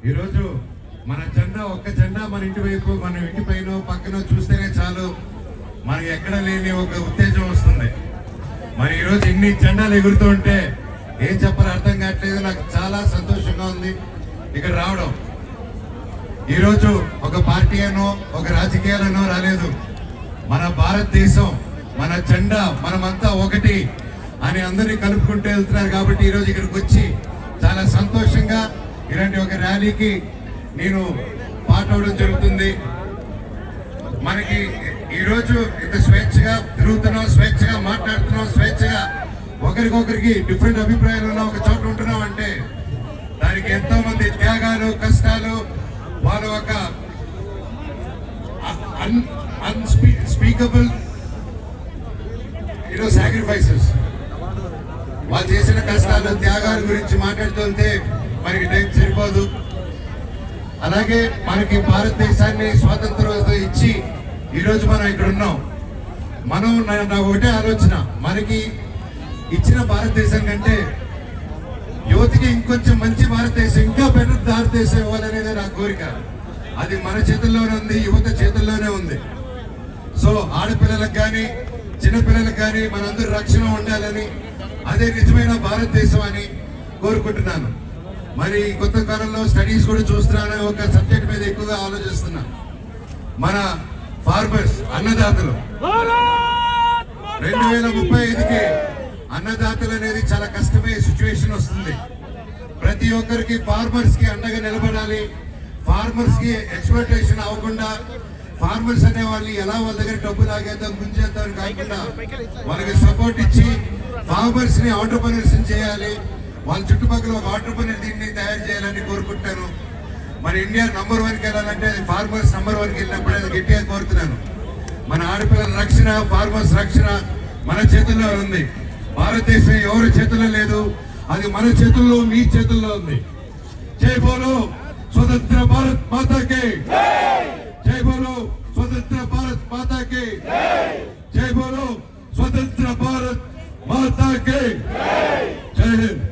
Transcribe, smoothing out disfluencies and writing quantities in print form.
ఈరోజు మన జెండా, ఒక్క జెండా మన ఇంటి వైపు, మన ఇంటి పైన పక్కన చూస్తేనే చాలు మనకి ఎక్కడ లేని ఒక ఉత్తేజం వస్తుంది. మరి ఈరోజు ఇన్ని జెండాలు ఎగురుతూ ఉంటే ఏం చెప్పాలో అర్థం కావట్లేదు. నాకు చాలా సంతోషంగా ఉంది ఇక్కడ రావడం. ఈరోజు ఒక పార్టీ అనో ఒక రాజకీయాలనో రాలేదు. మన భారతదేశం, మన జెండా, మనమంతా ఒకటి అని అందరినీ కలుపుకుంటూ వెళ్తున్నారు. కాబట్టి ఈరోజు ఇక్కడికి వచ్చి చాలా సంతోషంగా ఇలాంటి ఒక ర్యాలీకి నేను పార్ట్ అవడం జరుగుతుంది. మనకి ఈరోజు ఇంత స్వేచ్ఛగా తిరుగుతున్నాం, స్వేచ్ఛగా మాట్లాడుతున్నాం, స్వేచ్ఛగా ఒకరికొకరికి డిఫరెంట్ అభిప్రాయాలు ఉన్న ఒక చోట ఉంటున్నాం అంటే దానికి ఎంతో మంది త్యాగాలు, కష్టాలు, వాళ్ళ ఒక అన్స్పీకబుల్ సాక్రిఫైసెస్, వాళ్ళు చేసిన కష్టాలు, త్యాగాల గురించి మాట్లాడుతుంటే మనకి టైం సరిపోదు. అలాగే మనకి భారతదేశాన్ని స్వాతంత్రం ఇచ్చి ఈరోజు మనం ఇక్కడ ఉన్నాం. మనం నాకు ఒకటే ఆలోచన, మనకి ఇచ్చిన భారతదేశం కంటే యువతికి ఇంకొంచెం మంచి భారతదేశం, ఇంకా బెటర్ భారతదేశం ఇవ్వాలనేది నా కోరిక. అది మన చేతుల్లోనే ఉంది, యువత చేతుల్లోనే ఉంది. సో ఆడపిల్లలకు కానీ చిన్నపిల్లలకు కానీ మనందరూ రక్షణ ఉండాలని, అదే నిజమైన భారతదేశం అని కోరుకుంటున్నాను. మరి కొత్త కాలంలో స్టడీస్ కూడా చూస్తున్నాను, ఒక సబ్జెక్ట్ మీద ఎక్కువగా ఆలోచిస్తున్నా. మన ఫార్మర్స్, అన్నదాతలు 2035కి అన్నదాతలు అనేది చాలా కష్టమే సిచ్యువేషన్ వస్తుంది. ప్రతి ఒక్కరికి ఫార్మర్స్ కి అండగా నిలబడాలి. ఫార్మర్స్ కి ఎక్స్‌ప్లాయిటేషన్ అవ్వకుండా, ఫార్మర్స్ అనే వాళ్ళు ఎలా వాళ్ళ దగ్గర డబ్బు లాగేద్దాం, గుంజేద్దాం కాకుండా వాళ్ళకి సపోర్ట్ ఇచ్చి ఫార్మర్స్ ని ఆంటర్‌ప్రెన్యూర్స్ చేయాలి. వాళ్ళ చుట్టుపక్కల ఒక ఆంటర్‌ప్రెన్యూర్ దీన్ని తయారు చేయాలని కోరుకుంటాను. మన ఇండియా నంబర్ 1కి వెళ్ళాలంటే ఫార్మర్స్ నంబర్ 1కి వెళ్ళినప్పుడే అది గట్టిగా కోరుతున్నాను. మన ఆడపిల్లల రక్షణ, ఫార్మర్స్ రక్షణ మన చేతుల్లో ఉంది. భారతదేశం ఎవరి చేతుల్లో లేదు, అది మన చేతుల్లో, మీ చేతుల్లో ఉంది. జై బోలో స్వతంత్ర భారత్ మాతాకి, జై బోలో స్వతంత్ర భారత్ మాతాకి, జై బోలో స్వతంత్ర భారత్ మాతాకి, జై హింద్.